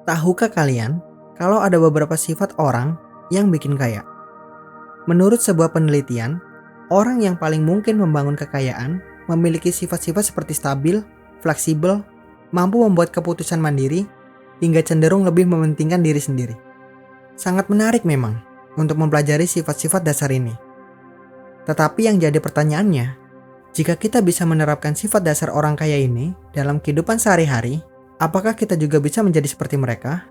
Tahukah kalian kalau ada beberapa sifat orang yang bikin kaya? Menurut sebuah penelitian, orang yang paling mungkin membangun kekayaan memiliki sifat-sifat seperti stabil, fleksibel, mampu membuat keputusan mandiri, hingga cenderung lebih mementingkan diri sendiri. Sangat menarik memang untuk mempelajari sifat-sifat dasar ini. Tetapi yang jadi pertanyaannya, jika kita bisa menerapkan sifat dasar orang kaya ini dalam kehidupan sehari-hari, apakah kita juga bisa menjadi seperti mereka?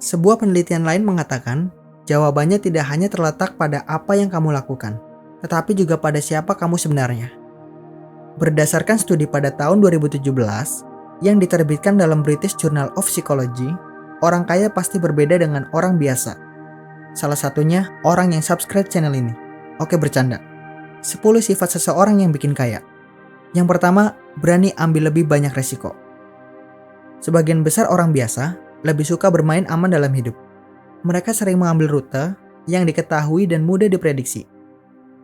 Sebuah penelitian lain mengatakan, jawabannya tidak hanya terletak pada apa yang kamu lakukan, tetapi juga pada siapa kamu sebenarnya. Berdasarkan studi pada tahun 2017 yang diterbitkan dalam British Journal of Psychology, orang kaya pasti berbeda dengan orang biasa. Salah satunya orang yang subscribe channel ini. Oke, bercanda. 10 sifat seseorang yang bikin kaya. Yang pertama, berani ambil lebih banyak resiko. Sebagian besar orang biasa lebih suka bermain aman dalam hidup. Mereka sering mengambil rute yang diketahui dan mudah diprediksi.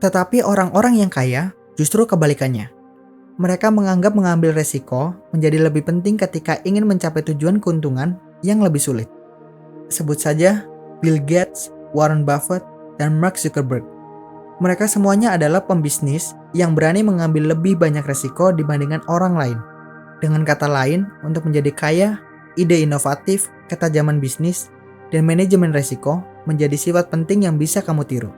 Tetapi orang-orang yang kaya justru kebalikannya. Mereka menganggap mengambil resiko menjadi lebih penting ketika ingin mencapai tujuan keuntungan yang lebih sulit. Sebut saja Bill Gates, Warren Buffett, dan Mark Zuckerberg. Mereka semuanya adalah pembisnis yang berani mengambil lebih banyak resiko dibandingkan orang lain. Dengan kata lain, untuk menjadi kaya, ide inovatif, ketajaman bisnis, dan manajemen resiko menjadi sifat penting yang bisa kamu tiru.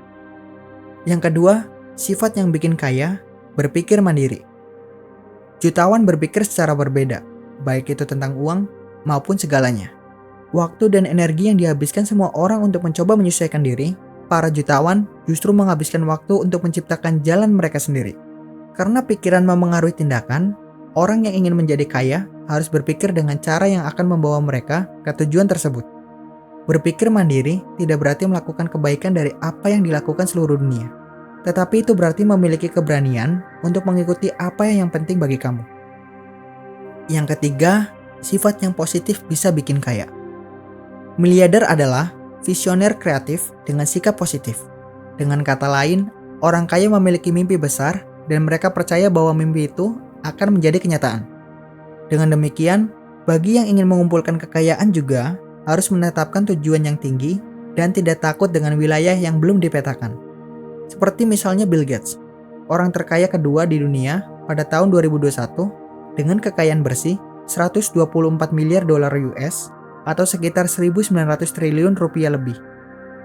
Yang kedua, sifat yang bikin kaya, berpikir mandiri. Jutawan berpikir secara berbeda, baik itu tentang uang maupun segalanya. Waktu dan energi yang dihabiskan semua orang untuk mencoba menyesuaikan diri, para jutawan justru menghabiskan waktu untuk menciptakan jalan mereka sendiri. Karena pikiran memengaruhi tindakan, orang yang ingin menjadi kaya harus berpikir dengan cara yang akan membawa mereka ke tujuan tersebut. Berpikir mandiri tidak berarti melakukan kebaikan dari apa yang dilakukan seluruh dunia. Tetapi itu berarti memiliki keberanian untuk mengikuti apa yang penting bagi kamu. Yang ketiga, sifat yang positif bisa bikin kaya. Miliarder adalah visioner kreatif dengan sikap positif. Dengan kata lain, orang kaya memiliki mimpi besar dan mereka percaya bahwa mimpi itu akan menjadi kenyataan. Dengan demikian, bagi yang ingin mengumpulkan kekayaan juga harus menetapkan tujuan yang tinggi dan tidak takut dengan wilayah yang belum dipetakan. Seperti misalnya Bill Gates, orang terkaya kedua di dunia pada tahun 2021 dengan kekayaan bersih 124 miliar dolar US atau sekitar 1.900 triliun rupiah lebih.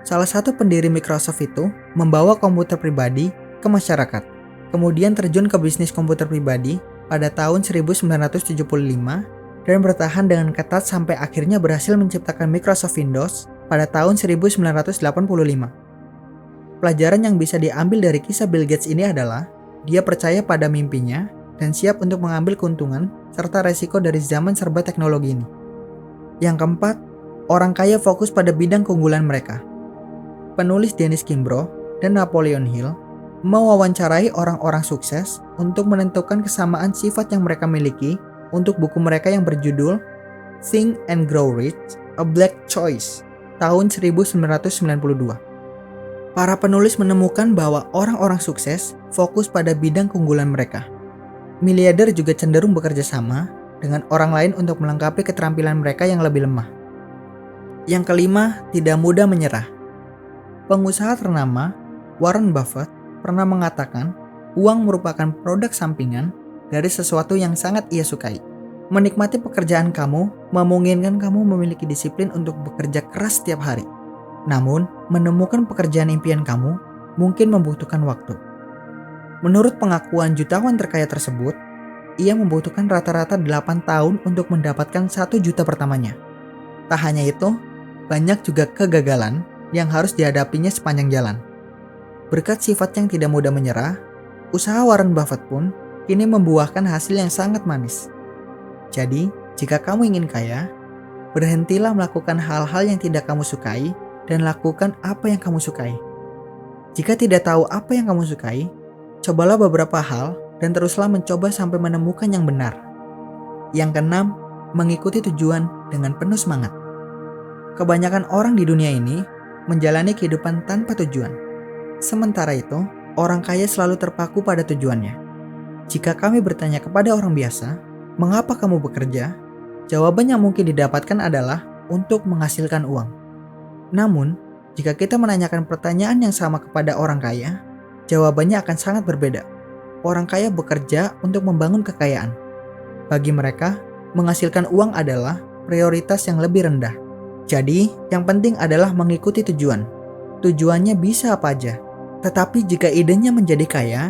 Salah satu pendiri Microsoft itu membawa komputer pribadi ke masyarakat, kemudian terjun ke bisnis komputer pribadi pada tahun 1975 dan bertahan dengan ketat sampai akhirnya berhasil menciptakan Microsoft Windows pada tahun 1985. Pelajaran yang bisa diambil dari kisah Bill Gates ini adalah dia percaya pada mimpinya dan siap untuk mengambil keuntungan serta resiko dari zaman serba teknologi ini. Yang keempat, orang kaya fokus pada bidang keunggulan mereka. Penulis Dennis Kimbro dan Napoleon Hill mewawancarai orang-orang sukses untuk menentukan kesamaan sifat yang mereka miliki untuk buku mereka yang berjudul Think and Grow Rich, A Black Choice, tahun 1992. Para penulis menemukan bahwa orang-orang sukses fokus pada bidang keunggulan mereka. Miliarder juga cenderung bekerja sama dengan orang lain untuk melengkapi keterampilan mereka yang lebih lemah. Yang kelima, tidak mudah menyerah. Pengusaha ternama Warren Buffett pernah mengatakan, uang merupakan produk sampingan dari sesuatu yang sangat ia sukai. Menikmati pekerjaan kamu memungkinkan kamu memiliki disiplin untuk bekerja keras setiap hari. Namun, menemukan pekerjaan impian kamu mungkin membutuhkan waktu. Menurut pengakuan jutawan terkaya tersebut, ia membutuhkan rata-rata 8 tahun untuk mendapatkan 1 juta pertamanya. Tak hanya itu, banyak juga kegagalan yang harus dihadapinya sepanjang jalan. Berkat sifat yang tidak mudah menyerah, usaha Warren Buffett pun kini membuahkan hasil yang sangat manis. Jadi, jika kamu ingin kaya, berhentilah melakukan hal-hal yang tidak kamu sukai dan lakukan apa yang kamu sukai. Jika tidak tahu apa yang kamu sukai, cobalah beberapa hal dan teruslah mencoba sampai menemukan yang benar. Yang keenam, mengikuti tujuan dengan penuh semangat. Kebanyakan orang di dunia ini menjalani kehidupan tanpa tujuan. Sementara itu, orang kaya selalu terpaku pada tujuannya. Jika kami bertanya kepada orang biasa, mengapa kamu bekerja? Jawaban yang mungkin didapatkan adalah untuk menghasilkan uang. Namun, jika kita menanyakan pertanyaan yang sama kepada orang kaya, jawabannya akan sangat berbeda. Orang kaya bekerja untuk membangun kekayaan. Bagi mereka, menghasilkan uang adalah prioritas yang lebih rendah. Jadi, yang penting adalah mengikuti tujuan. Tujuannya bisa apa aja. Tetapi jika idenya menjadi kaya,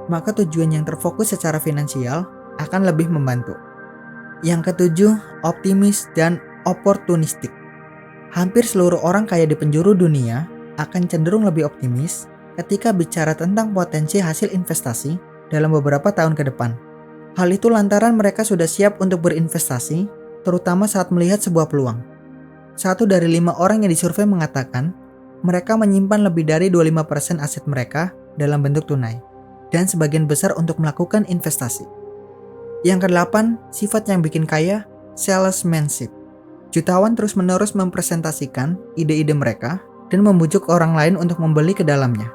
maka tujuan yang terfokus secara finansial akan lebih membantu. Yang ketujuh, optimis dan opportunistic. Hampir seluruh orang kaya di penjuru dunia akan cenderung lebih optimis ketika bicara tentang potensi hasil investasi dalam beberapa tahun ke depan. Hal itu lantaran mereka sudah siap untuk berinvestasi, terutama saat melihat sebuah peluang. 1 dari 5 orang yang disurvei mengatakan mereka menyimpan lebih dari 25% aset mereka dalam bentuk tunai, dan sebagian besar untuk melakukan investasi. Yang ke-8, sifat yang bikin kaya, salesmanship. Jutawan terus-menerus mempresentasikan ide-ide mereka dan membujuk orang lain untuk membeli ke dalamnya.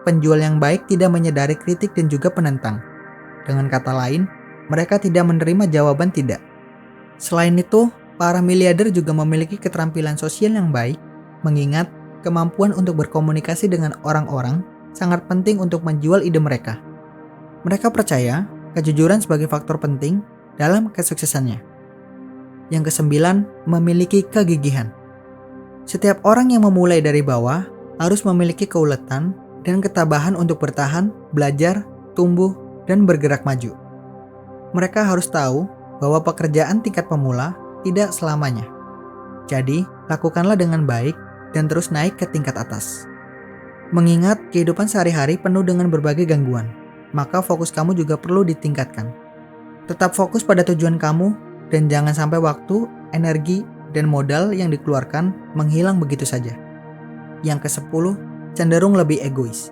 Penjual yang baik tidak menyadari kritik dan juga penentang. Dengan kata lain, mereka tidak menerima jawaban tidak. Selain itu, para miliarder juga memiliki keterampilan sosial yang baik, mengingat kemampuan untuk berkomunikasi dengan orang-orang sangat penting untuk menjual ide mereka. Mereka percaya kejujuran sebagai faktor penting dalam kesuksesannya. Yang ke-9, memiliki kegigihan. Setiap orang yang memulai dari bawah harus memiliki keuletan dan ketabahan untuk bertahan, belajar, tumbuh, dan bergerak maju. Mereka harus tahu bahwa pekerjaan tingkat pemula tidak selamanya. Jadi, lakukanlah dengan baik dan terus naik ke tingkat atas. Mengingat kehidupan sehari-hari penuh dengan berbagai gangguan, maka fokus kamu juga perlu ditingkatkan. Tetap fokus pada tujuan kamu dan jangan sampai waktu, energi, dan modal yang dikeluarkan menghilang begitu saja. Yang ke-10, cenderung lebih egois.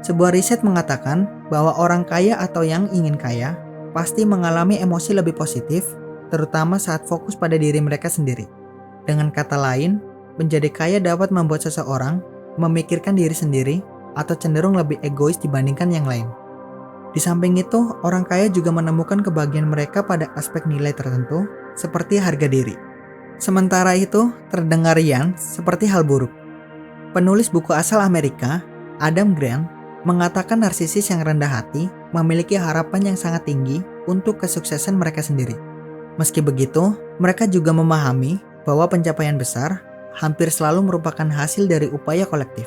Sebuah riset mengatakan bahwa orang kaya atau yang ingin kaya pasti mengalami emosi lebih positif, terutama saat fokus pada diri mereka sendiri. Dengan kata lain, menjadi kaya dapat membuat seseorang memikirkan diri sendiri atau cenderung lebih egois dibandingkan yang lain. Di samping itu, orang kaya juga menemukan kebahagiaan mereka pada aspek nilai tertentu, seperti harga diri. Sementara itu, terdengar riang seperti hal buruk. Penulis buku asal Amerika, Adam Grant, mengatakan narsisis yang rendah hati memiliki harapan yang sangat tinggi untuk kesuksesan mereka sendiri. Meski begitu, mereka juga memahami bahwa pencapaian besar hampir selalu merupakan hasil dari upaya kolektif.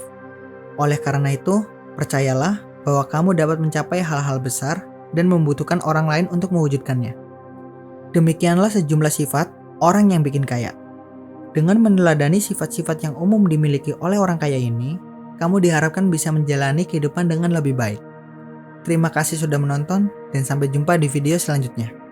Oleh karena itu, percayalah bahwa kamu dapat mencapai hal-hal besar dan membutuhkan orang lain untuk mewujudkannya. Demikianlah sejumlah sifat orang yang bikin kaya. Dengan meneladani sifat-sifat yang umum dimiliki oleh orang kaya ini, kamu diharapkan bisa menjalani kehidupan dengan lebih baik. Terima kasih sudah menonton dan sampai jumpa di video selanjutnya.